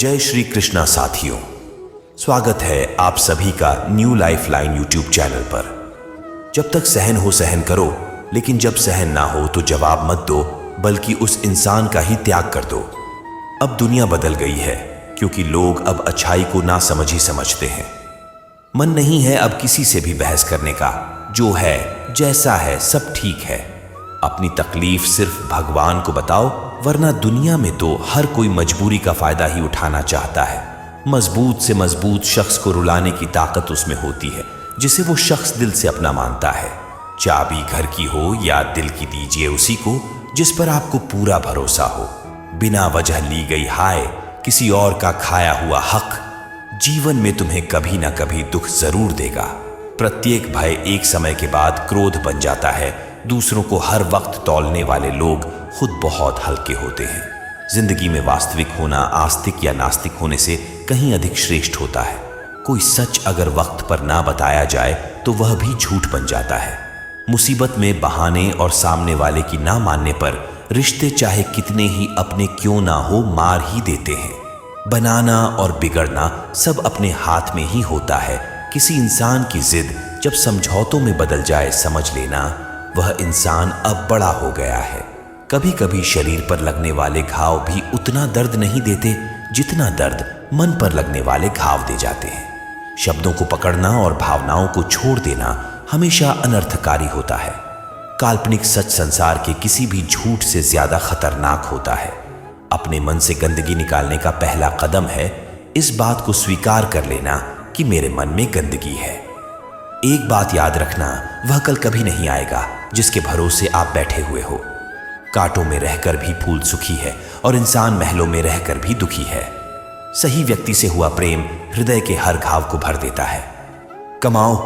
जय श्री कृष्णा साथियों, स्वागत है आप सभी का new life line YouTube channel पर। जब तक सहन हो सहन करो, लेकिन जब सहन ना हो तो जवाब मत दो, बल्कि उस इंसान का ही त्याग कर दो। अब दुनिया बदल गई है, क्योंकि लोग अब अच्छाई को ना समझ ही समझते हैं। मन नहीं है अब किसी से भी बहस करने का। जो है जैसा है सब ठीक है। अपनी तकलीफ सिर्फ भगवान को बताओ, वरना दुनिया में तो हर कोई मजबूरी का फायदा ही उठाना चाहता है। मजबूत से मजबूत शख्स को रुलाने की ताकत उसमें होती है, जिसे वो शख्स दिल से अपना मानता है। चाबी घर की हो या दिल की, दीजिए उसी को जिस पर आपको पूरा भरोसा हो। बिना वजह ली गई हाय, किसी और का खाया हुआ हक जीवन में तुम्हें कभी ना कभी दुख जरूर देगा। प्रत्येक भय एक समय के बाद क्रोध बन जाता है। दूसरों को हर वक्त तौलने वाले लोग खुद बहुत हल्के होते हैं। जिंदगी में वास्तविक होना आस्तिक या नास्तिक होने से कहीं अधिक श्रेष्ठ होता है। कोई सच अगर वक्त पर ना बताया जाए तो वह भी झूठ बन जाता है। मुसीबत में बहाने और सामने वाले की ना मानने पर रिश्ते चाहे कितने ही अपने क्यों ना हो मार ही देते हैं। बनाना और बिगड़ना सब अपने हाथ में ही होता है। किसी इंसान की जिद जब समझौतों में बदल जाए, समझ लेना वह इंसान अब बड़ा हो गया है। कभी कभी शरीर पर लगने वाले घाव भी उतना दर्द नहीं देते जितना दर्द मन पर लगने वाले घाव दे जाते हैं। शब्दों को पकड़ना और भावनाओं को छोड़ देना हमेशा अनर्थकारी होता है। काल्पनिक सच संसार के किसी भी झूठ से ज्यादा खतरनाक होता है। अपने मन से गंदगी निकालने का पहला कदम है इस बात को स्वीकार कर लेना कि मेरे मन में गंदगी है। एक बात याद रखना, वह कल कभी नहीं आएगा जिसके भरोसे आप बैठे हुए हो। कांटों में रहकर भी फूल सुखी है और इंसान महलों में रहकर भी दुखी है। सही व्यक्ति से हुआ प्रेम हृदय के हर घाव को भर देता है। कमाओ,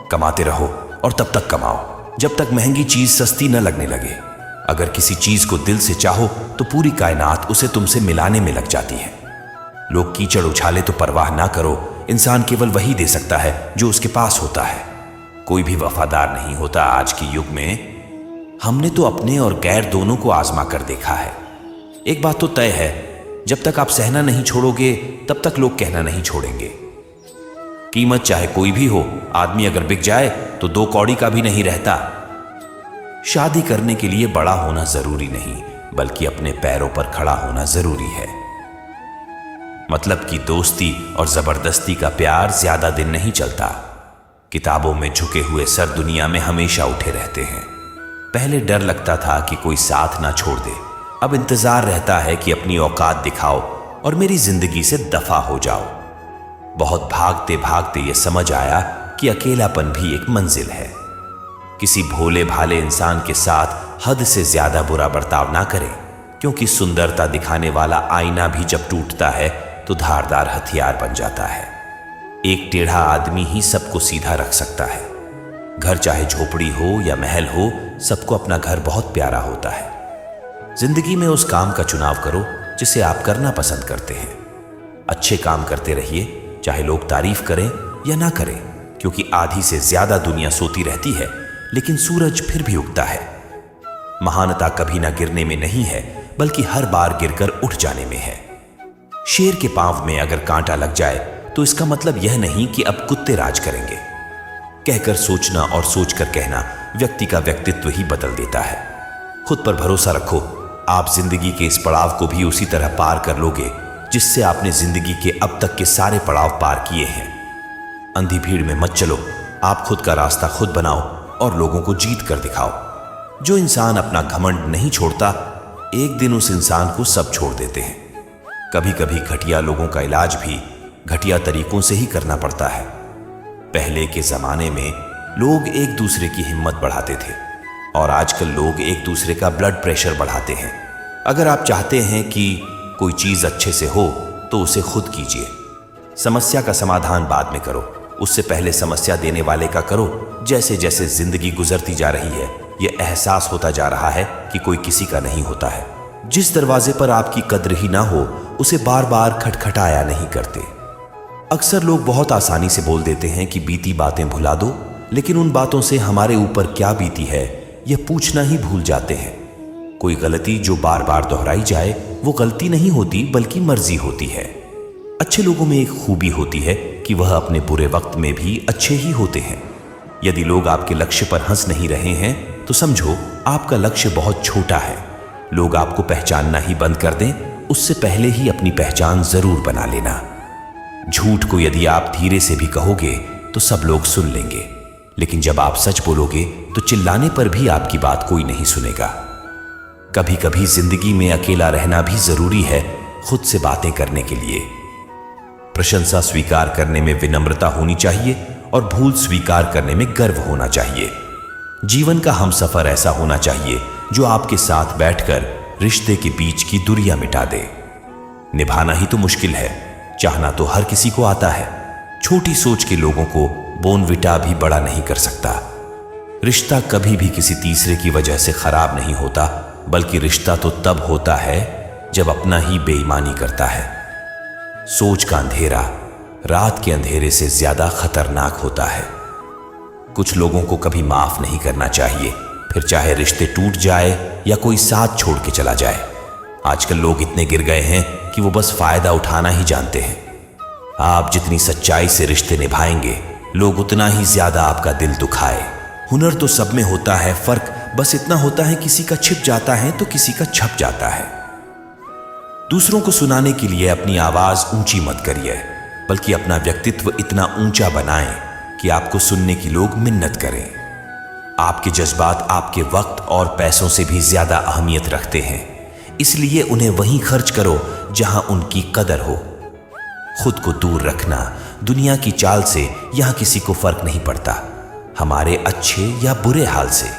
कमाते रहो और तब तक कमाओ जब तक महंगी चीज सस्ती न लगने लगे। अगर किसी चीज को दिल से चाहो तो पूरी कायनात उसे तुमसे मिलाने में लग जाती है। लोग कीचड़ उछाले तो परवाह ना करो, इंसान केवल वही दे सकता है जो उसके पास होता है। कोई भी वफादार नहीं होता आज के युग में। हमने तो अपने और गैर दोनों को आजमा कर देखा है। एक बात तो तय है, जब तक आप सहना नहीं छोड़ोगे तब तक लोग कहना नहीं छोड़ेंगे। कीमत चाहे कोई भी हो, आदमी अगर बिक जाए तो 2 कौड़ी का भी नहीं रहता। शादी करने के लिए बड़ा होना जरूरी नहीं, बल्कि अपने पैरों पर खड़ा होना जरूरी है। मतलब कि दोस्ती और जबरदस्ती का प्यार ज्यादा दिन नहीं चलता। किताबों में झुके हुए सर दुनिया में हमेशा उठे रहते हैं। पहले डर लगता था कि कोई साथ ना छोड़ दे, अब इंतजार रहता है कि अपनी औकात दिखाओ और मेरी जिंदगी से दफा हो जाओ। बहुत भागते भागते ये समझ आया कि अकेलापन भी एक मंजिल है। किसी भोले भाले इंसान के साथ हद से ज्यादा बुरा बर्ताव ना करें, क्योंकि सुंदरता दिखाने वाला आईना भी जब टूटता है तो धारदार हथियार बन जाता है। एक टेढ़ा आदमी ही सबको सीधा रख सकता है। घर चाहे झोपड़ी हो या महल हो, सबको अपना घर बहुत प्यारा होता है। जिंदगी में उस काम का चुनाव करो जिसे आप करना पसंद करते हैं। अच्छे काम करते रहिए, चाहे लोग तारीफ करें या ना करें, क्योंकि आधी से ज्यादा दुनिया सोती रहती है, लेकिन सूरज फिर भी उगता है। महानता कभी ना गिरने में नहीं है, बल्कि हर बार गिरकर उठ जाने में है। शेर के पांव में अगर कांटा लग जाए तो इसका मतलब यह नहीं कि अब कुत्ते राज करेंगे। कहकर सोचना और सोचकर कहना व्यक्ति का व्यक्तित्व ही बदल देता है। खुद पर भरोसा रखो, आप जिंदगी के इस पड़ाव को भी उसी तरह पार कर लोगे जिससे आपने जिंदगी के अब तक के सारे पड़ाव पार किए हैं। अंधी भीड़ में मत चलो, आप खुद का रास्ता खुद बनाओ और लोगों को जीत कर दिखाओ। जो इंसान अपना घमंड नहीं छोड़ता, एक दिन उस इंसान को सब छोड़ देते हैं। कभी कभी घटिया लोगों का इलाज भी घटिया तरीकों से ही करना पड़ता है। पहले के जमाने में लोग एक दूसरे की हिम्मत बढ़ाते थे और आजकल लोग एक दूसरे का ब्लड प्रेशर बढ़ाते हैं। अगर आप चाहते हैं कि कोई चीज अच्छे से हो तो उसे खुद कीजिए। समस्या का समाधान बाद में करो, उससे पहले समस्या देने वाले का करो। जैसे जैसे जिंदगी गुजरती जा रही है, यह एहसास होता जा रहा है कि कोई किसी का नहीं होता है। जिस दरवाजे पर आपकी कद्र ही ना हो, उसे बार बार खटखटाया नहीं करते। अक्सर लोग बहुत आसानी से बोल देते हैं कि बीती बातें भुला दो, लेकिन उन बातों से हमारे ऊपर क्या बीती है यह पूछना ही भूल जाते हैं। कोई गलती जो बार बार दोहराई जाए वो गलती नहीं होती, बल्कि मर्जी होती है। अच्छे लोगों में एक खूबी होती है कि वह अपने बुरे वक्त में भी अच्छे ही होते हैं। यदि लोग आपके लक्ष्य पर हंस नहीं रहे हैं तो समझो आपका लक्ष्य बहुत छोटा है। लोग आपको पहचानना ही बंद कर दें, उससे पहले ही अपनी पहचान जरूर बना लेना। झूठ को यदि आप धीरे से भी कहोगे तो सब लोग सुन लेंगे, लेकिन जब आप सच बोलोगे तो चिल्लाने पर भी आपकी बात कोई नहीं सुनेगा। कभी कभी जिंदगी में अकेला रहना भी जरूरी है खुद से बातें करने के लिए। प्रशंसा स्वीकार करने में विनम्रता होनी चाहिए और भूल स्वीकार करने में गर्व होना चाहिए। जीवन का हमसफर ऐसा होना चाहिए जो आपके साथ बैठकर रिश्ते के बीच की दूरियां मिटा दे। निभाना ही तो मुश्किल है, चाहना तो हर किसी को आता है। छोटी सोच के लोगों को बोनविटा भी बड़ा नहीं कर सकता। रिश्ता कभी भी किसी तीसरे की वजह से खराब नहीं होता, बल्कि रिश्ता तो तब होता है जब अपना ही बेईमानी करता है। सोच का अंधेरा रात के अंधेरे से ज्यादा खतरनाक होता है। कुछ लोगों को कभी माफ नहीं करना चाहिए, फिर चाहे रिश्ते टूट जाए या कोई साथ छोड़ के चला जाए। आजकल लोग इतने गिर गए हैं कि वो बस फायदा उठाना ही जानते हैं। आप जितनी सच्चाई से रिश्ते निभाएंगे, लोग उतना ही ज्यादा आपका दिल दुखाए। हुनर तो सब में होता है, फर्क बस इतना होता है किसी का छिप जाता है तो किसी का छप जाता है। दूसरों को सुनाने के लिए अपनी आवाज ऊंची मत करिए, बल्कि अपना व्यक्तित्व इतना ऊंचा बनाएं कि आपको सुनने की लोग मिन्नत करें। आपके जज्बात आपके वक्त और पैसों से भी ज्यादा अहमियत रखते हैं, इसलिए उन्हें वहीं खर्च करो जहां उनकी कदर हो। खुद को दूर रखना, दुनिया की चाल से यहां किसी को फर्क नहीं पड़ता, हमारे अच्छे या बुरे हाल से।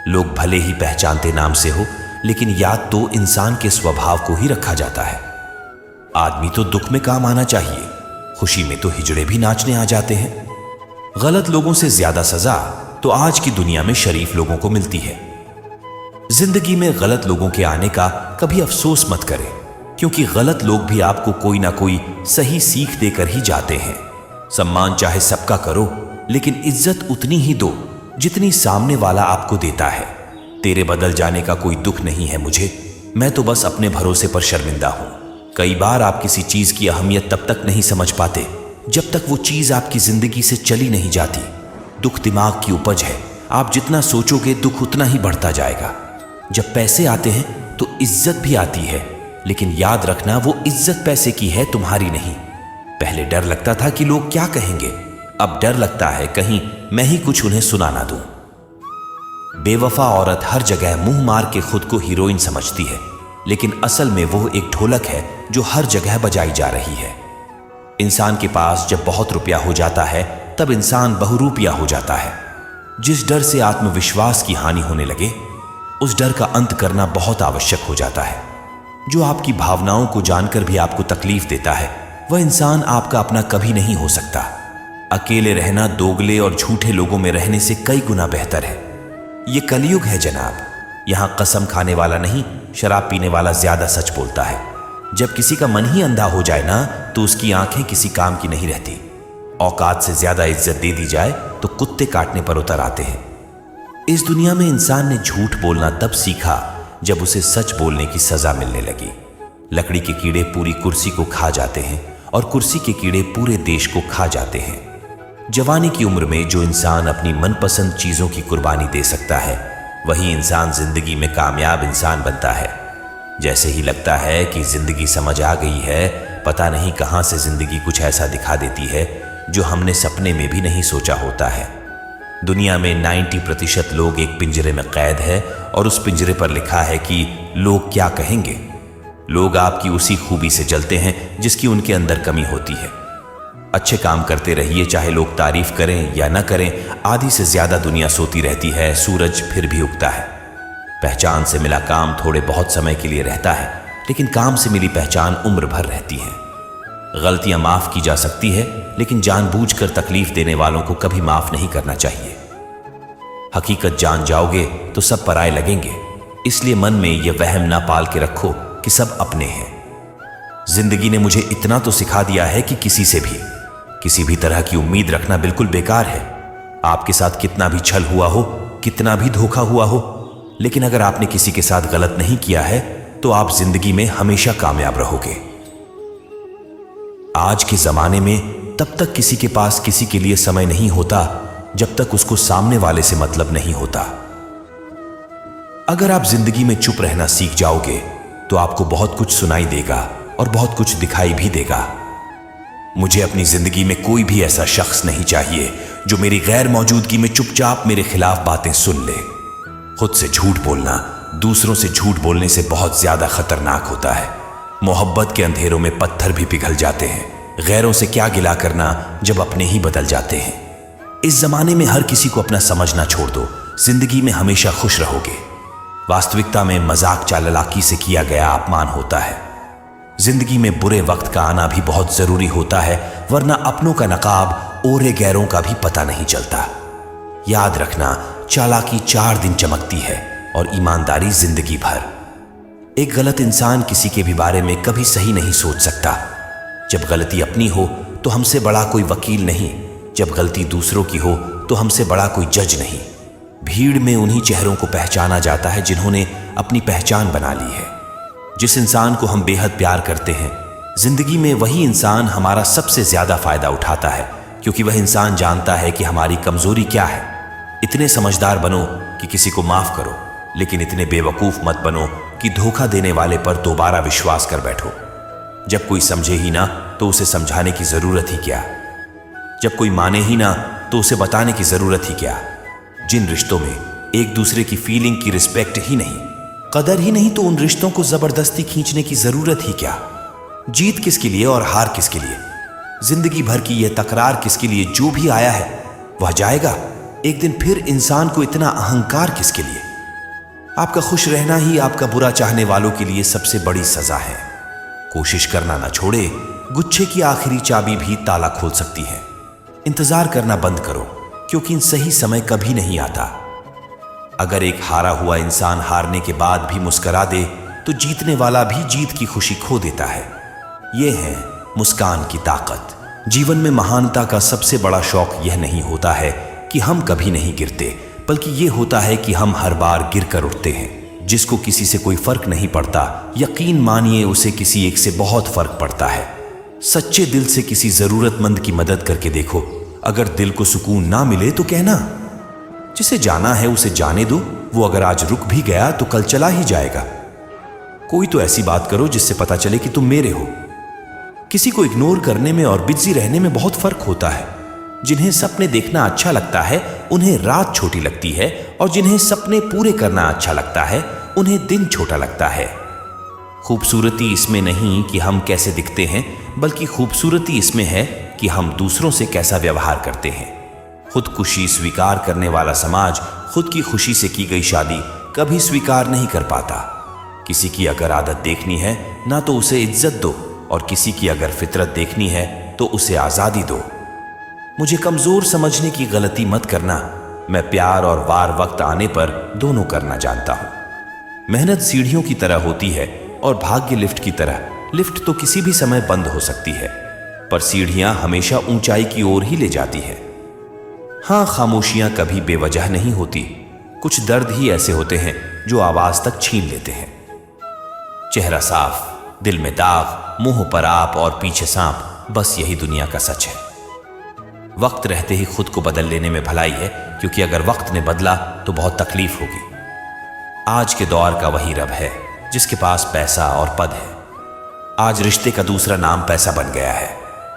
लोग भले ही पहचानते नाम से हो, लेकिन याद तो इंसान के स्वभाव को ही रखा जाता है। आदमी तो दुख में काम आना चाहिए, खुशी में तो हिजड़े भी नाचने आ जाते हैं। गलत लोगों से ज्यादा सजा तो आज की दुनिया में शरीफ लोगों को मिलती है। जिंदगी में गलत लोगों के आने का कभी अफसोस मत करें, क्योंकि गलत लोग भी आपको कोई ना कोई सही सीख देकर ही जाते हैं। सम्मान चाहे सबका करो, लेकिन इज्जत उतनी ही दो जितनी सामने वाला आपको देता है। तेरे बदल जाने का कोई दुख नहीं है मुझे, मैं तो बस अपने भरोसे पर शर्मिंदा हूं। कई बार आप किसी चीज की अहमियत तब तक नहीं समझ पाते जब तक वो चीज आपकी जिंदगी से चली नहीं जाती। दुख दिमाग की उपज है, आप जितना सोचोगे दुख उतना ही बढ़ता जाएगा। जब पैसे आते हैं तो इज्जत भी आती है, लेकिन याद रखना वो इज्जत पैसे की है, तुम्हारी नहीं। पहले डर लगता था कि लोग क्या कहेंगे, अब डर लगता है कहीं मैं ही कुछ उन्हें सुना ना दूं। बेवफा औरत हर जगह मुंह मार के खुद को हीरोइन समझती है, लेकिन असल में वो एक ढोलक है जो हर जगह बजाई जा रही है। इंसान के पास जब बहुत रुपया हो जाता है तब इंसान बहुरूपिया हो जाता है। जिस डर से आत्मविश्वास की हानि होने लगे, उस डर का अंत करना बहुत आवश्यक हो जाता है। जो आपकी भावनाओं को जानकर भी आपको तकलीफ देता है, वह इंसान आपका अपना कभी नहीं हो सकता। अकेले रहना दोगले और झूठे लोगों में रहने से कई गुना बेहतर है। ये कलयुग है जनाब, यहां कसम खाने वाला नहीं, शराब पीने वाला ज्यादा सच बोलता है। जब किसी का मन ही अंधा हो जाए ना, तो उसकी आंखें किसी काम की नहीं रहती। औकात से ज्यादा इज्जत दे दी जाए तो कुत्ते काटने पर उतर आते हैं। इस दुनिया में इंसान ने झूठ बोलना तब सीखा जब उसे सच बोलने की सजा मिलने लगी। लकड़ी के कीड़े पूरी कुर्सी को खा जाते हैं और कुर्सी के कीड़े पूरे देश को खा जाते हैं। जवानी की उम्र में जो इंसान अपनी मनपसंद चीजों की कुर्बानी दे सकता है, वही इंसान जिंदगी में कामयाब इंसान बनता है। जैसे ही लगता है कि जिंदगी समझ आ गई है, पता नहीं कहां से जिंदगी कुछ ऐसा दिखा देती है जो हमने सपने में भी नहीं सोचा होता है। दुनिया में 90% लोग एक पिंजरे में कैद है और उस पिंजरे पर लिखा है कि लोग क्या कहेंगे। लोग आपकी उसी खूबी से जलते हैं जिसकी उनके अंदर कमी होती है। अच्छे काम करते रहिए, चाहे लोग तारीफ करें या न करें। आधी से ज्यादा दुनिया सोती रहती है, सूरज फिर भी उगता है। पहचान से मिला काम थोड़े बहुत समय के लिए रहता है, लेकिन काम से मिली पहचान उम्र भर रहती है। गलतियां माफ की जा सकती है, लेकिन जानबूझकर तकलीफ देने वालों को कभी माफ नहीं करना चाहिए। हकीकत जान जाओगे तो सब पराये लगेंगे, इसलिए मन में यह वहम ना पाल के रखो कि सब अपने हैं। जिंदगी ने मुझे इतना तो सिखा दिया है कि किसी भी तरह की उम्मीद रखना बिल्कुल बेकार है। आपके साथ कितना भी छल हुआ हो, कितना भी धोखा हुआ हो, लेकिन अगर आपने किसी के साथ गलत नहीं किया है तो आप जिंदगी में हमेशा कामयाब रहोगे। आज के जमाने में तब तक किसी के पास किसी के लिए समय नहीं होता जब तक उसको सामने वाले से मतलब नहीं होता। अगर आप जिंदगी में चुप रहना सीख जाओगे तो आपको बहुत कुछ सुनाई देगा और बहुत कुछ दिखाई भी देगा। मुझे अपनी जिंदगी में कोई भी ऐसा शख्स नहीं चाहिए जो मेरी गैर मौजूदगी में चुपचाप मेरे खिलाफ बातें सुन ले। खुद से झूठ बोलना दूसरों से झूठ बोलने से बहुत ज्यादा खतरनाक होता है। मोहब्बत के अंधेरों में पत्थर भी पिघल जाते हैं। गैरों से क्या गिला करना जब अपने ही बदल जाते हैं। इस जमाने में हर किसी को अपना समझना छोड़ दो, जिंदगी में हमेशा खुश रहोगे। वास्तविकता में मजाक चालाकी से किया गया अपमान होता है। जिंदगी में बुरे वक्त का आना भी बहुत जरूरी होता है, वरना अपनों का नकाब ओरे गैरों का भी पता नहीं चलता। याद रखना, चालाकी 4 दिन चमकती है और ईमानदारी जिंदगी भर। एक गलत इंसान किसी के भी बारे में कभी सही नहीं सोच सकता। जब गलती अपनी हो तो हमसे बड़ा कोई वकील नहीं, जब गलती दूसरों की हो तो हमसे बड़ा कोई जज नहीं। भीड़ में उन्हीं चेहरों को पहचाना जाता है जिन्होंने अपनी पहचान बना ली है। जिस इंसान को हम बेहद प्यार करते हैं, जिंदगी में वही इंसान हमारा सबसे ज्यादा फायदा उठाता है, क्योंकि वह इंसान जानता है कि हमारी कमजोरी क्या है। इतने समझदार बनो कि किसी को माफ करो, लेकिन इतने बेवकूफ मत बनो कि धोखा देने वाले पर दोबारा विश्वास कर बैठो। जब कोई समझे ही ना तो उसे समझाने की जरूरत ही क्या। जब कोई माने ही ना तो उसे बताने की जरूरत ही क्या। जिन रिश्तों में एक दूसरे की फीलिंग की रिस्पेक्ट ही नहीं, कदर ही नहीं, तो उन रिश्तों को जबरदस्ती खींचने की जरूरत ही क्या। जीत किसके लिए और हार किसके लिए। जिंदगी भर की यह तकरार किसके लिए। जो भी आया है वह जाएगा एक दिन। फिर इंसान को इतना अहंकार किसके लिए। आपका खुश रहना ही आपका बुरा चाहने वालों के लिए सबसे बड़ी सजा है। कोशिश करना ना छोड़े, गुच्छे की आखिरी चाबी भी ताला खोल सकती है। इंतजार करना बंद करो, क्योंकि सही समय कभी नहीं आता। अगर एक हारा हुआ इंसान हारने के बाद भी मुस्कुरा दे तो जीतने वाला भी जीत की खुशी खो देता है। यह है मुस्कान की ताकत। जीवन में महानता का सबसे बड़ा शौक यह नहीं होता है कि हम कभी नहीं गिरते, बल्कि यह होता है कि हम हर बार गिर कर उठते हैं। जिसको किसी से कोई फर्क नहीं पड़ता, यकीन मानिए उसे किसी एक से बहुत फर्क पड़ता है। सच्चे दिल से किसी जरूरतमंद की मदद करके देखो। अगर दिल को सुकून ना मिले तो कहना, जिसे जाना है उसे जाने दो। वो अगर आज रुक भी गया तो कल चला ही जाएगा। कोई तो ऐसी बात करो जिससे पता चले कि तुम मेरे हो। किसी को इग्नोर करने में और बिजी रहने में बहुत फर्क होता है। जिन्हें सपने देखना अच्छा लगता है उन्हें रात छोटी लगती है, और जिन्हें सपने पूरे करना अच्छा लगता है उन्हें दिन छोटा लगता है। खूबसूरती इसमें नहीं कि हम कैसे दिखते हैं, बल्कि खूबसूरती इसमें है कि हम दूसरों से कैसा व्यवहार करते हैं। खुदकुशी स्वीकार करने वाला समाज खुद की खुशी से की गई शादी कभी स्वीकार नहीं कर पाता। किसी की अगर आदत देखनी है ना तो उसे इज्जत दो, और किसी की अगर फितरत देखनी है तो उसे आजादी दो। मुझे कमजोर समझने की गलती मत करना। मैं प्यार और वार वक्त आने पर दोनों करना जानता हूं। मेहनत सीढ़ियों की तरह होती है और भाग्य लिफ्ट की तरह। लिफ्ट तो किसी भी समय बंद हो सकती है, पर सीढ़ियां हमेशा ऊंचाई की ओर ही ले जाती है। हां, खामोशियां कभी बेवजह नहीं होती। कुछ दर्द ही ऐसे होते हैं जो आवाज तक छीन लेते हैं। चेहरा साफ, दिल में दाग, मुंह पर आप और पीछे सांप, बस यही दुनिया का सच है। वक्त रहते ही खुद को बदल लेने में भलाई है, क्योंकि अगर वक्त ने बदला तो बहुत तकलीफ होगी। आज के दौर का वही रब है जिसके पास पैसा और पद है। आज रिश्ते का दूसरा नाम पैसा बन गया है।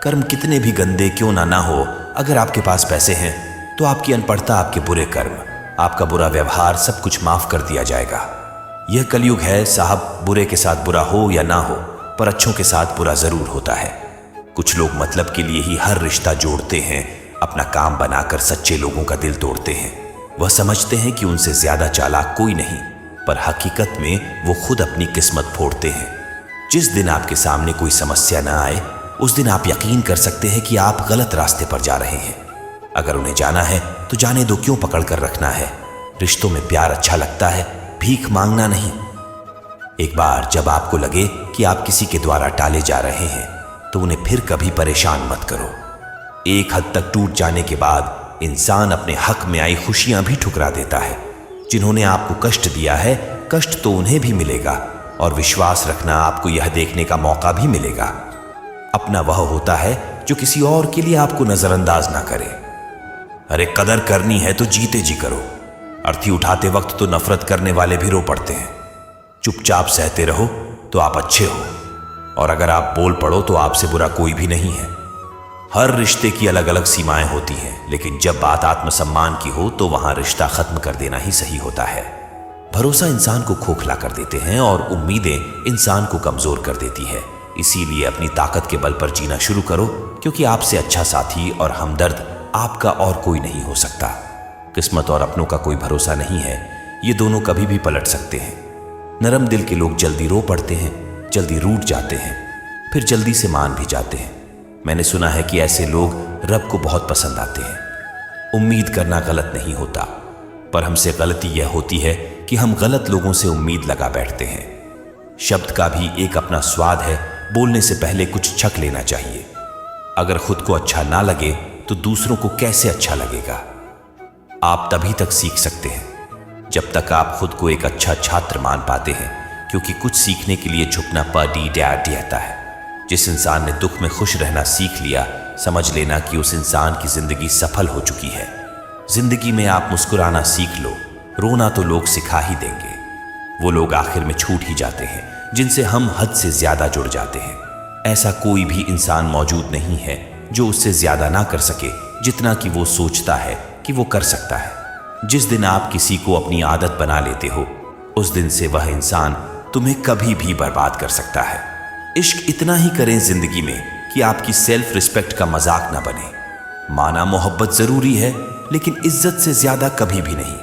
कर्म कितने भी गंदे क्यों ना हो, अगर आपके पास पैसे हैं तो आपकी अनपढ़ता, आपके बुरे कर्म, आपका बुरा व्यवहार सब कुछ माफ कर दिया जाएगा। यह कलयुग है साहब। बुरे के साथ बुरा हो या ना हो, पर अच्छों के साथ बुरा जरूर होता है। कुछ लोग मतलब के लिए ही हर रिश्ता जोड़ते हैं, अपना काम बनाकर सच्चे लोगों का दिल तोड़ते हैं। वह समझते हैं कि उनसे ज्यादा चालाक कोई नहीं, पर हकीकत में वो खुद अपनी किस्मत फोड़ते हैं। जिस दिन आपके सामने कोई समस्या ना आए, उस दिन आप यकीन कर सकते हैं कि आप गलत रास्ते पर जा रहे हैं। अगर उन्हें जाना है तो जाने दो, क्यों पकड़ कर रखना है। रिश्तों में प्यार अच्छा लगता है, भीख मांगना नहीं। एक बार जब आपको लगे कि आप किसी के द्वारा टाले जा रहे हैं तो उन्हें फिर कभी परेशान मत करो। एक हद तक टूट जाने के बाद इंसान अपने हक में आई खुशियां भी ठुकरा देता है। जिन्होंने आपको कष्ट दिया है, कष्ट तो उन्हें भी मिलेगा, और विश्वास रखना आपको यह देखने का मौका भी मिलेगा। अपना वह होता है जो किसी और के लिए आपको नजरअंदाज ना करे। अरे कदर करनी है तो जीते जी करो। अर्थी उठाते वक्त तो नफरत करने वाले भी रो पड़ते हैं। चुपचाप सहते रहो तो आप अच्छे हो, और अगर आप बोल पड़ो तो आपसे बुरा कोई भी नहीं है। हर रिश्ते की अलग अलग सीमाएं होती हैं, लेकिन जब बात आत्मसम्मान की हो तो वहां रिश्ता खत्म कर देना ही सही होता है। भरोसा इंसान को खोखला कर देते हैं और उम्मीदें इंसान को कमजोर कर देती है। इसीलिए अपनी ताकत के बल पर जीना शुरू करो, क्योंकि आपसे अच्छा साथी और हमदर्द आपका और कोई नहीं हो सकता। किस्मत और अपनों का कोई भरोसा नहीं है, ये दोनों कभी भी पलट सकते हैं। नरम दिल के लोग जल्दी रो पड़ते हैं, जल्दी रूठ जाते हैं, फिर जल्दी से मान भी जाते हैं। मैंने सुना है कि ऐसे लोग रब को बहुत पसंद आते हैं। उम्मीद करना गलत नहीं होता, पर हमसे गलती यह होती है कि हम गलत लोगों से उम्मीद लगा बैठते हैं। शब्द का भी एक अपना स्वाद है, बोलने से पहले कुछ छक लेना चाहिए। अगर खुद को अच्छा ना लगे तो दूसरों को कैसे अच्छा लगेगा। आप तभी तक सीख सकते हैं जब तक आप खुद को एक अच्छा छात्र मान पाते हैं, क्योंकि कुछ सीखने के लिए झुकना आता है। जिस इंसान ने दुख में खुश रहना सीख लिया, समझ लेना कि उस इंसान की जिंदगी सफल हो चुकी है। जिंदगी में आप मुस्कुराना सीख लो, रोना तो लोग सिखा ही देंगे। वो लोग आखिर में छूट ही जाते हैं जिनसे हम हद से ज्यादा जुड़ जाते हैं। ऐसा कोई भी इंसान मौजूद नहीं है जो उससे ज्यादा ना कर सके जितना कि वो सोचता है कि वो कर सकता है। जिस दिन आप किसी को अपनी आदत बना लेते हो, उस दिन से वह इंसान तुम्हें कभी भी बर्बाद कर सकता है। इश्क इतना ही करें जिंदगी में कि आपकी सेल्फ रिस्पेक्ट का मजाक ना बने। माना मोहब्बत जरूरी है, लेकिन इज्जत से ज्यादा कभी भी नहीं।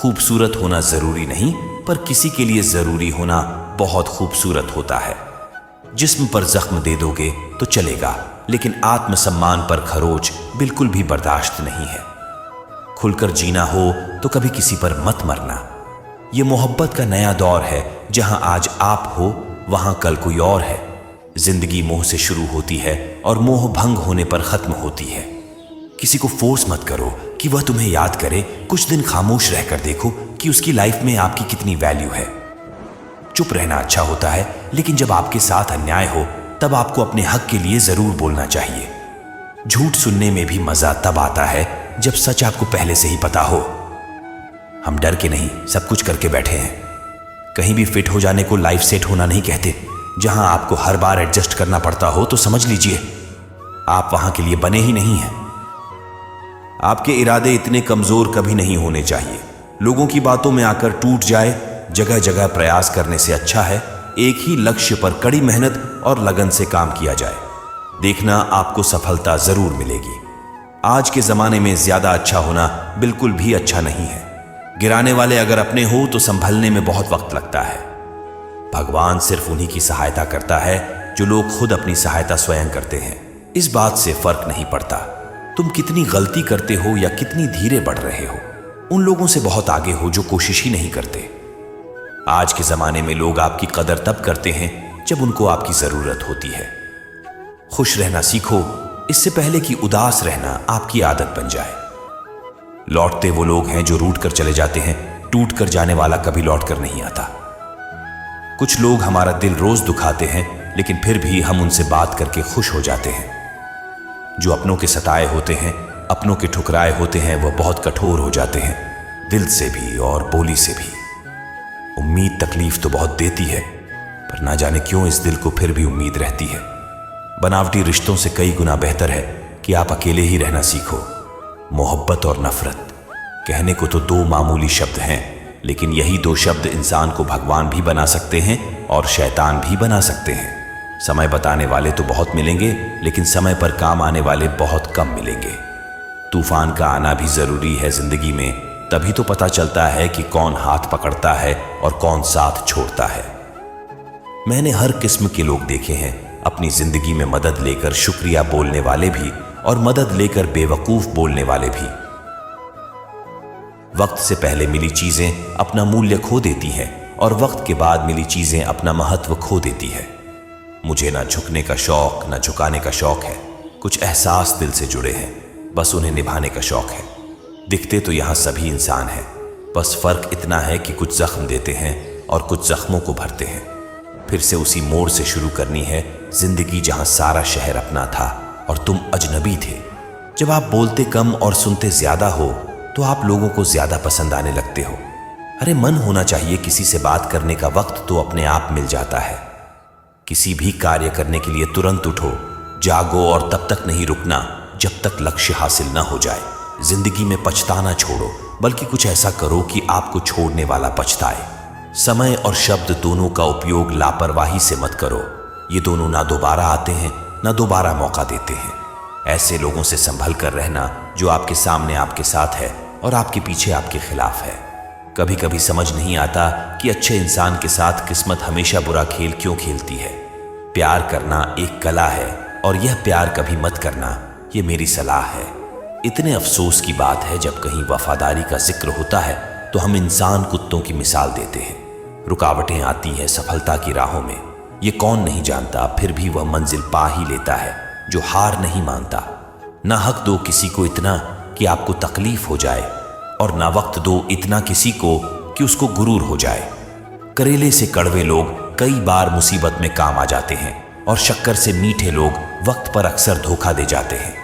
खूबसूरत होना जरूरी नहीं, पर किसी के लिए जरूरी होना बहुत खूबसूरत होता है। जिस्म पर जख्म दे दोगे तो चलेगा, लेकिन आत्मसम्मान पर खरोच बिल्कुल भी बर्दाश्त नहीं है। खुलकर जीना हो तो कभी किसी पर मत मरना। यह मोहब्बत का नया दौर है, जहां आज आप हो वहां कल कोई और है। जिंदगी मोह से शुरू होती है और मोह भंग होने पर खत्म होती है। किसी को फोर्स मत करो कि वह तुम्हें याद करे। कुछ दिन खामोश रहकर देखो कि उसकी लाइफ में आपकी कितनी वैल्यू है। चुप रहना अच्छा होता है, लेकिन जब आपके साथ अन्याय हो तब आपको अपने हक के लिए जरूर बोलना चाहिए। झूठ सुनने में भी मजा तब आता है जब सच आपको पहले से ही पता हो। हम डर के नहीं, सब कुछ करके बैठे हैं। कहीं भी फिट हो जाने को लाइफ सेट होना नहीं कहते। जहां आपको हर बार एडजस्ट करना पड़ता हो तो समझ लीजिए आप वहां के लिए बने ही नहीं हैं। आपके इरादे इतने कमजोर कभी नहीं होने चाहिए। लोगों की बातों में आकर टूट जाए, जगह जगह प्रयास करने से अच्छा है एक ही लक्ष्य पर कड़ी मेहनत और लगन से काम किया जाए। देखना आपको सफलता जरूर मिलेगी। आज के जमाने में ज्यादा अच्छा होना बिल्कुल भी अच्छा नहीं है। गिराने वाले अगर अपने हो तो संभलने में बहुत वक्त लगता है। भगवान सिर्फ उन्हीं की सहायता करता है जो लोग खुद अपनी सहायता स्वयं करते हैं। इस बात से फर्क नहीं पड़ता तुम कितनी गलती करते हो या कितनी धीरे बढ़ रहे हो। उन लोगों से बहुत आगे हो जो कोशिश ही नहीं करते। आज के जमाने में लोग आपकी कदर तब करते हैं जब उनको आपकी जरूरत होती है। खुश रहना सीखो, इससे पहले कि उदास रहना आपकी आदत बन जाए। लौटते वो लोग हैं जो रूठ कर चले जाते हैं, टूट कर जाने वाला कभी लौट कर नहीं आता। कुछ लोग हमारा दिल रोज दुखाते हैं, लेकिन फिर भी हम उनसे बात करके खुश हो जाते हैं। जो अपनों के सताए होते हैं, अपनों के ठुकराए होते हैं, वह बहुत कठोर हो जाते हैं, दिल से भी और बोली से भी। उम्मीद तकलीफ तो बहुत देती है, पर ना जाने क्यों इस दिल को फिर भी उम्मीद रहती है। बनावटी रिश्तों से कई गुना बेहतर है कि आप अकेले ही रहना सीखो। मोहब्बत और नफरत कहने को तो दो मामूली शब्द हैं, लेकिन यही दो शब्द इंसान को भगवान भी बना सकते हैं और शैतान भी बना सकते हैं। समय बताने वाले तो बहुत मिलेंगे, लेकिन समय पर काम आने वाले बहुत कम मिलेंगे। तूफान का आना भी जरूरी है जिंदगी में, तभी तो पता चलता है कि कौन हाथ पकड़ता है और कौन साथ छोड़ता है। मैंने हर किस्म के लोग देखे हैं, अपनी जिंदगी में मदद लेकर शुक्रिया बोलने वाले भी और मदद लेकर बेवकूफ बोलने वाले भी। वक्त से पहले मिली चीजें अपना मूल्य खो देती हैं और वक्त के बाद मिली चीजें अपना महत्व खो देती है। मुझे ना झुकने का शौक ना झुकाने का शौक है। कुछ एहसास दिल से जुड़े हैं, बस उन्हें निभाने का शौक है। दिखते तो यहां सभी इंसान हैं, बस फर्क इतना है कि कुछ जख्म देते हैं और कुछ जख्मों को भरते हैं। फिर से उसी मोड़ से शुरू करनी है जिंदगी जहां सारा शहर अपना था और तुम अजनबी थे। जब आप बोलते कम और सुनते ज्यादा हो तो आप लोगों को ज्यादा पसंद आने लगते हो। अरे मन होना चाहिए, किसी से बात करने का वक्त तो अपने आप मिल जाता है। किसी भी कार्य करने के लिए तुरंत उठो, जागो और तब तक नहीं रुकना जब तक लक्ष्य हासिल ना हो जाए। जिंदगी में पछताना छोड़ो, बल्कि कुछ ऐसा करो कि आपको छोड़ने वाला पछताए। समय और शब्द दोनों का उपयोग लापरवाही से मत करो। ये दोनों ना दोबारा आते हैं ना दोबारा मौका देते हैं। ऐसे लोगों से संभल कर रहना जो आपके सामने आपके साथ है और आपके पीछे आपके खिलाफ है। कभी कभी समझ नहीं आता कि अच्छे इंसान के साथ किस्मत हमेशा बुरा खेल क्यों खेलती है। प्यार करना एक कला है और यह प्यार कभी मत करना, ये मेरी सलाह है। इतने अफसोस की बात है, जब कहीं वफादारी का जिक्र होता है तो हम इंसान कुत्तों की मिसाल देते हैं। रुकावटें आती हैं सफलता की राहों में, ये कौन नहीं जानता, फिर भी वह मंजिल पा ही लेता है जो हार नहीं मानता। ना हक दो किसी को इतना कि आपको तकलीफ हो जाए, और ना वक्त दो इतना किसी को कि उसको गुरूर हो जाए। करेले से कड़वे लोग कई बार मुसीबत में काम आ जाते हैं और शक्कर से मीठे लोग वक्त पर अक्सर धोखा दे जाते हैं।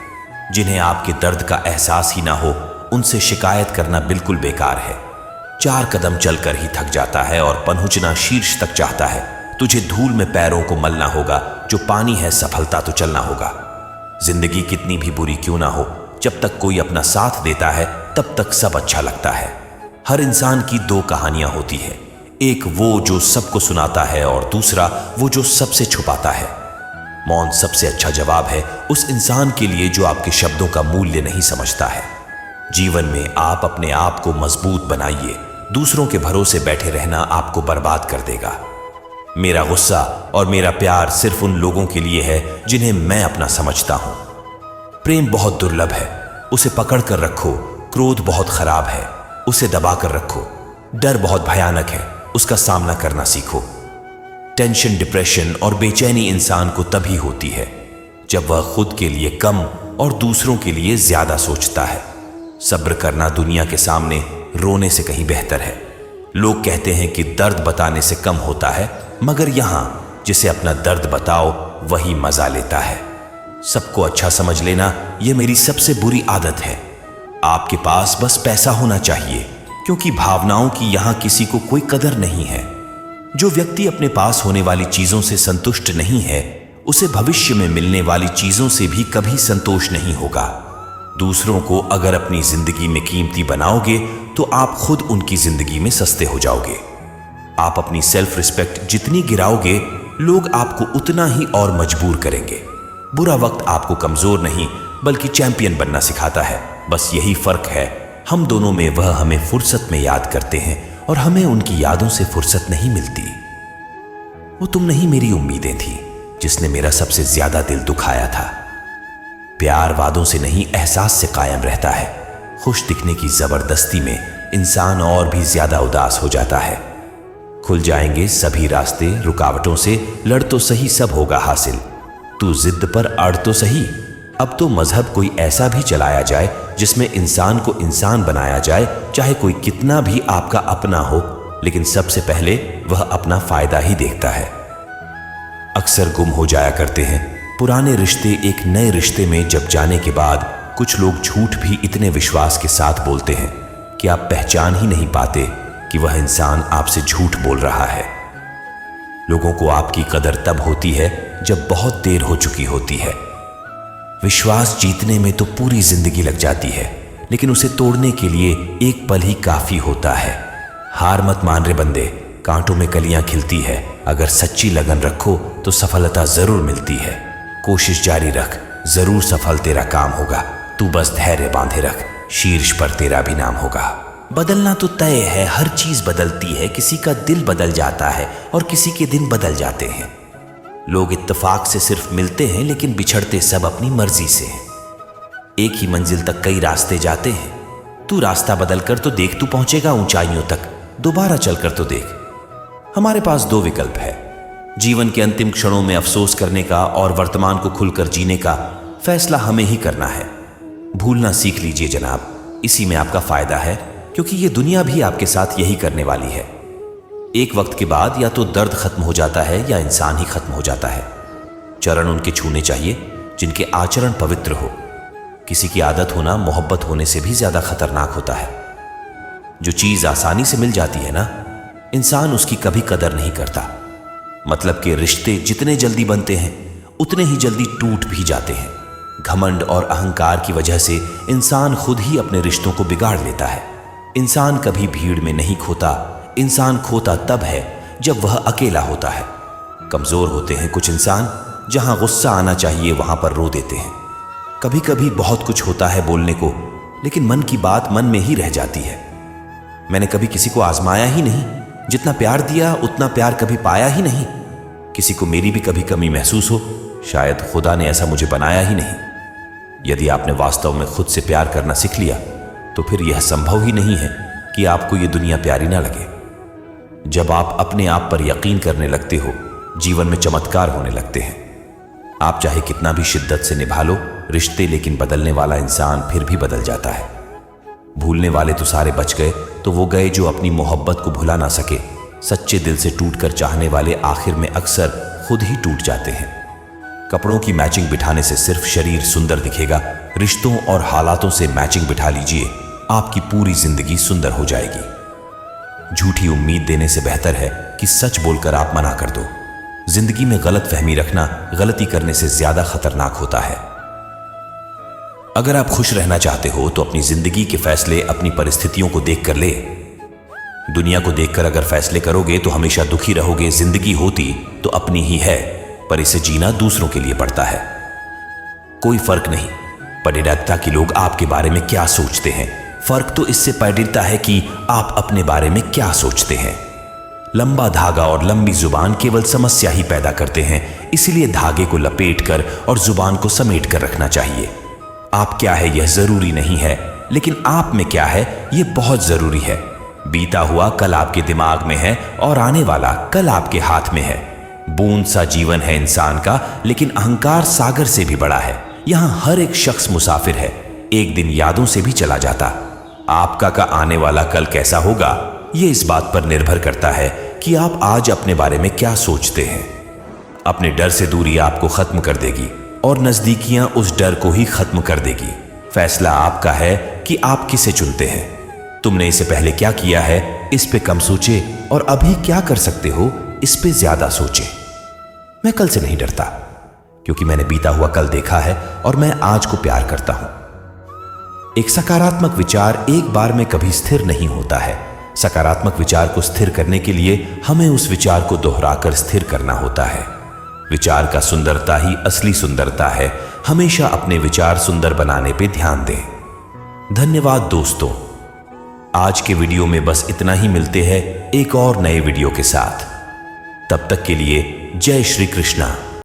जिन्हें आपके दर्द का एहसास ही ना हो, उनसे शिकायत करना बिल्कुल बेकार है। 4 कदम चलकर ही थक जाता है और पहुंचना शीर्ष तक चाहता है। तुझे धूल में पैरों को मलना होगा, जो पानी है सफलता तो चलना होगा। जिंदगी कितनी भी बुरी क्यों ना हो, जब तक कोई अपना साथ देता है तब तक सब अच्छा लगता है। हर इंसान की 2 कहानियां होती है, एक वो जो सबको सुनाता है और दूसरा वो जो सबसे छुपाता है। मौन सबसे अच्छा जवाब है उस इंसान के लिए जो आपके शब्दों का मूल्य नहीं समझता है। जीवन में आप अपने आप को मजबूत बनाइए, दूसरों के भरोसे बैठे रहना आपको बर्बाद कर देगा। मेरा गुस्सा और मेरा प्यार सिर्फ उन लोगों के लिए है जिन्हें मैं अपना समझता हूं। प्रेम बहुत दुर्लभ है, उसे पकड़ कर रखो। क्रोध बहुत खराब है, उसे दबा कर रखो। डर बहुत भयानक है, उसका सामना करना सीखो। टेंशन, डिप्रेशन और बेचैनी इंसान को तभी होती है जब वह खुद के लिए कम और दूसरों के लिए ज्यादा सोचता है। सब्र करना दुनिया के सामने रोने से कहीं बेहतर है। लोग कहते हैं कि दर्द बताने से कम होता है, मगर यहां जिसे अपना दर्द बताओ वही मजा लेता है। सबको अच्छा समझ लेना यह मेरी सबसे बुरी आदत है। आपके पास बस पैसा होना चाहिए, क्योंकि भावनाओं की यहां किसी को कोई कदर नहीं है। जो व्यक्ति अपने पास होने वाली चीजों से संतुष्ट नहीं है, उसे भविष्य में मिलने वाली चीजों से भी कभी संतोष नहीं होगा। दूसरों को अगर अपनी जिंदगी में कीमती बनाओगे तो आप खुद उनकी जिंदगी में सस्ते हो जाओगे। आप अपनी सेल्फ रिस्पेक्ट जितनी गिराओगे, लोग आपको उतना ही और मजबूर करेंगे। बुरा वक्त आपको कमजोर नहीं बल्कि चैंपियन बनना सिखाता है। बस यही फर्क है हम दोनों में, वह हमें फुर्सत में याद करते हैं और हमें उनकी यादों से फुर्सत नहीं मिलती। वो तुम नहीं मेरी उम्मीदें थी जिसने मेरा सबसे ज्यादा दिल दुखाया था। प्यार वादों से नहीं एहसास से कायम रहता है। खुश दिखने की जबरदस्ती में इंसान और भी ज्यादा उदास हो जाता है। खुल जाएंगे सभी रास्ते, रुकावटों से लड़ तो सही सब होगा हासिल। तू जिद पर अड़ तो सही। अब तो मजहब कोई ऐसा भी चलाया जाए जिसमें इंसान को इंसान बनाया जाए, चाहे कोई कितना भी आपका अपना हो, लेकिन सबसे पहले वह अपना फायदा ही देखता है। अक्सर गुम हो जाया करते हैं पुराने रिश्ते एक नए रिश्ते में जब जाने के बाद कुछ लोग झूठ भी इतने विश्वास के साथ बोलते हैं कि आप पहचान ही नहीं पाते कि वह इंसान आपसे झूठ बोल रहा है। लोगों को आपकी कदर तब होती है जब बहुत देर हो चुकी होती है। विश्वास जीतने में तो पूरी जिंदगी लग जाती है, लेकिन उसे तोड़ने के लिए एक पल ही काफी होता है। हार मत मान रे बंदे, कांटों में कलियां खिलती है। अगर सच्ची लगन रखो तो सफलता जरूर मिलती है। कोशिश जारी रख, जरूर सफल तेरा काम होगा। तू बस धैर्य बांधे रख, शीर्ष पर तेरा भी नाम होगा। बदलना तो तय है, हर चीज बदलती है। किसी का दिल बदल जाता है और किसी के दिन बदल जाते हैं। लोग इत्तेफाक से सिर्फ मिलते हैं, लेकिन बिछड़ते सब अपनी मर्जी से हैं। एक ही मंजिल तक कई रास्ते जाते हैं। तू रास्ता बदल कर तो देख, तू पहुंचेगा ऊंचाइयों तक। दोबारा चलकर तो देख। हमारे पास 2 विकल्प है, जीवन के अंतिम क्षणों में अफसोस करने का और वर्तमान को खुलकर जीने का। फैसला हमें ही करना है। भूलना सीख लीजिए जनाब, इसी में आपका फायदा है, क्योंकि ये दुनिया भी आपके साथ यही करने वाली है। एक वक्त के बाद या तो दर्द खत्म हो जाता है या इंसान ही खत्म हो जाता है। चरण उनके छूने चाहिए जिनके आचरण पवित्र हो। किसी की आदत होना मोहब्बत होने से भी ज्यादा खतरनाक होता है। जो चीज आसानी से मिल जाती है ना, इंसान उसकी कभी कदर नहीं करता। मतलब कि रिश्ते जितने जल्दी बनते हैं उतने ही जल्दी टूट भी जाते हैं। घमंड और अहंकार की वजह से इंसान खुद ही अपने रिश्तों को बिगाड़ लेता है। इंसान कभी भीड़ में नहीं खोता, इंसान खोता तब है जब वह अकेला होता है। कमजोर होते हैं कुछ इंसान, जहां गुस्सा आना चाहिए वहां पर रो देते हैं। कभी कभी बहुत कुछ होता है बोलने को, लेकिन मन की बात मन में ही रह जाती है। मैंने कभी किसी को आजमाया ही नहीं, जितना प्यार दिया उतना प्यार कभी पाया ही नहीं। किसी को मेरी भी कभी कमी महसूस हो, शायद खुदा ने ऐसा मुझे बनाया ही नहीं। यदि आपने वास्तव में खुद से प्यार करना सीख लिया तो फिर यह संभव ही नहीं है कि आपको यह दुनिया प्यारी ना लगे। जब आप अपने आप पर यकीन करने लगते हो, जीवन में चमत्कार होने लगते हैं। आप चाहे कितना भी शिद्दत से निभा लो रिश्ते, लेकिन बदलने वाला इंसान फिर भी बदल जाता है। भूलने वाले तो सारे बच गए, तो वो गए जो अपनी मोहब्बत को भुला ना सके। सच्चे दिल से टूटकर चाहने वाले आखिर में अक्सर खुद ही टूट जाते हैं। कपड़ों की मैचिंग बिठाने से सिर्फ शरीर सुंदर दिखेगा, रिश्तों और हालातों से मैचिंग बिठा लीजिए, आपकी पूरी जिंदगी सुंदर हो जाएगी। झूठी उम्मीद देने से बेहतर है कि सच बोलकर आप मना कर दो। जिंदगी में गलत फहमी रखना गलती करने से ज्यादा खतरनाक होता है। अगर आप खुश रहना चाहते हो तो अपनी जिंदगी के फैसले अपनी परिस्थितियों को देखकर ले। दुनिया को देखकर अगर फैसले करोगे तो हमेशा दुखी रहोगे। जिंदगी होती तो अपनी ही है, पर इसे जीना दूसरों के लिए पड़ता है। कोई फर्क नहीं पड़ता कि लोग आपके बारे में क्या सोचते हैं, फर्क तो इससे पड़ता है कि आप अपने बारे में क्या सोचते हैं। लंबा धागा और लंबी जुबान केवल समस्या ही पैदा करते हैं, इसलिए धागे को लपेटकर और जुबान को समेट कर रखना चाहिए। आप क्या है यह जरूरी नहीं है, लेकिन आप में क्या है यह बहुत जरूरी है। बीता हुआ कल आपके दिमाग में है और आने वाला कल आपके हाथ में है। बूंद सा जीवन है इंसान का, लेकिन अहंकार सागर से भी बड़ा है। यहां हर एक शख्स मुसाफिर है, एक दिन यादों से भी चला जाता। आपका का आने वाला कल कैसा होगा, यह इस बात पर निर्भर करता है कि आप आज अपने बारे में क्या सोचते हैं। अपने डर से दूरी आपको खत्म कर देगी और नजदीकियां उस डर को ही खत्म कर देगी। फैसला आपका है कि आप किसे चुनते हैं। तुमने इससे पहले क्या किया है इस पे कम सोचे, और अभी क्या कर सकते हो इस पे ज्यादा सोचे। मैं कल से नहीं डरता, क्योंकि मैंने बीता हुआ कल देखा है और मैं आज को प्यार करता हूं। एक सकारात्मक विचार एक बार में कभी स्थिर नहीं होता है। सकारात्मक विचार को स्थिर करने के लिए हमें उस विचार को दोहराकर स्थिर करना होता है। विचार का सुंदरता ही असली सुंदरता है। हमेशा अपने विचार सुंदर बनाने पे ध्यान दें। धन्यवाद दोस्तों। आज के वीडियो में बस इतना ही। मिलते हैं एक और नए वीडियो के साथ। तब तक के लिए जय श्री कृष्णा।